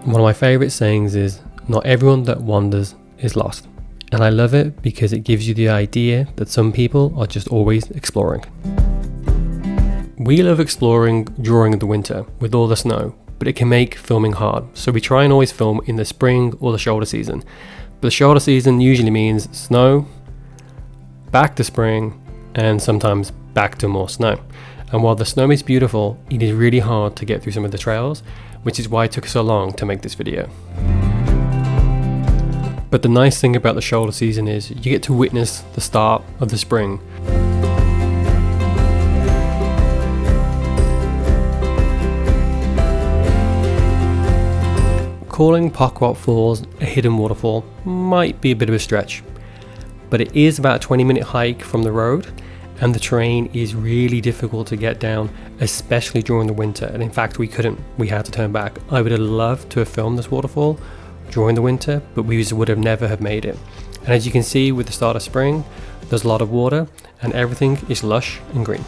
One of my favourite sayings is, not everyone that wanders is lost. And I love it because it gives you the idea that some people are just always exploring. We love exploring during the winter with all the snow, but it can make filming hard. So we try and always film in the spring or the shoulder season. But the shoulder season usually means snow, back to spring, and sometimes back to more snow. And while the snow is beautiful, it is really hard to get through some of the trails, which is why it took so long to make this video. But the nice thing about the shoulder season is you get to witness the start of the spring. Calling Pockwock Falls a hidden waterfall might be a bit of a stretch, but it is about a 20-minute hike from the road, and the terrain is really difficult to get down, especially during the winter. And in fact, we had to turn back. I would have loved to have filmed this waterfall during the winter, but we would have never have made it. And as you can see with the start of spring, there's a lot of water and everything is lush and green.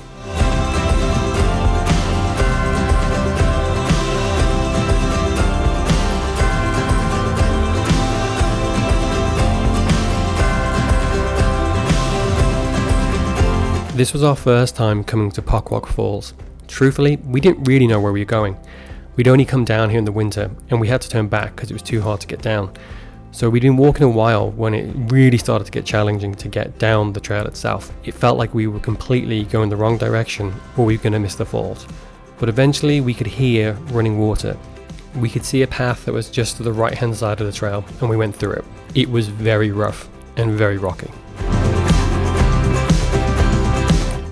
This was our first time coming to Pockwock Falls. Truthfully, we didn't really know where we were going. We'd only come down here in the winter and we had to turn back because it was too hard to get down. So we'd been walking a while when it really started to get challenging to get down the trail itself. It felt like we were completely going the wrong direction or we were going to miss the falls. But eventually we could hear running water. We could see a path that was just to the right hand side of the trail and we went through it. It was very rough and very rocky.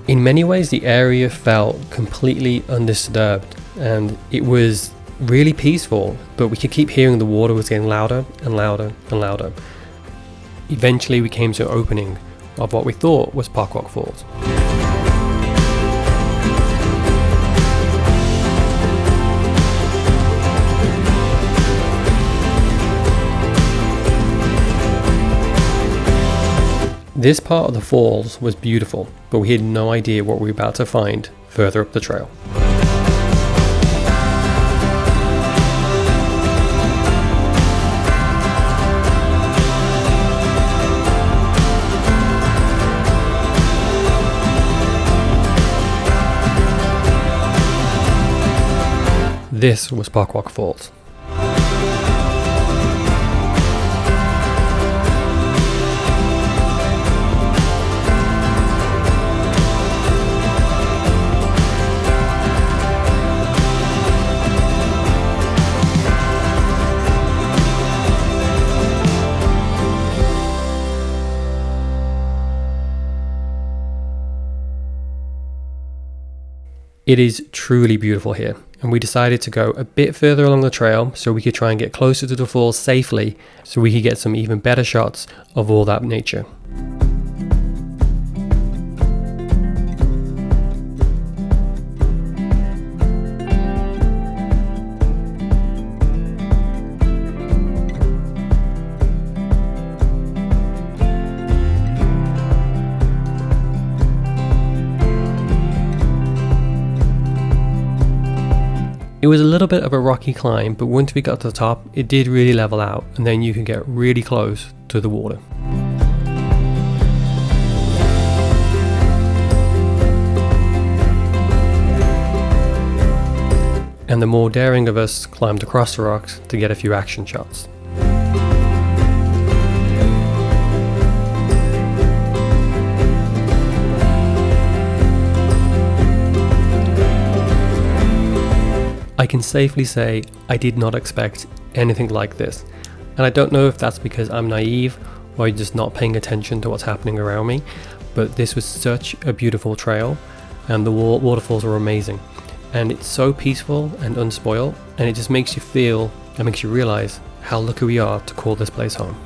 In many ways, the area felt completely undisturbed and it was really peaceful, but we could keep hearing the water was getting louder and louder and louder. Eventually, we came to an opening of what we thought was Pockwock Falls. This part of the falls was beautiful, but we had no idea what we were about to find further up the trail. This was Pockwock Falls. It is truly beautiful here, and we decided to go a bit further along the trail so we could try and get closer to the falls safely so we could get some even better shots of all that nature. It was a little bit of a rocky climb, but once we got to the top, it did really level out, and then you can get really close to the water. And the more daring of us climbed across the rocks to get a few action shots. I can safely say I did not expect anything like this, and I don't know if that's because I'm naive or just not paying attention to what's happening around me, but this was such a beautiful trail and the waterfalls are amazing, and it's so peaceful and unspoiled, and it just makes you feel and makes you realize how lucky we are to call this place home.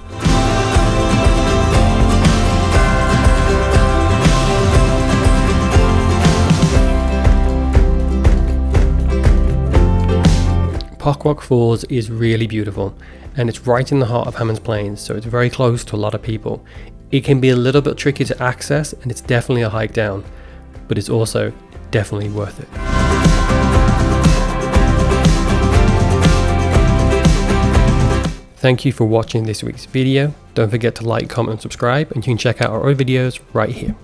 Pockwock Falls is really beautiful, and it's right in the heart of Hammonds Plains, so it's very close to a lot of people. It can be a little bit tricky to access, and it's definitely a hike down, but it's also definitely worth it. Thank you for watching this week's video. Don't forget to like, comment and subscribe, and you can check out our other videos right here.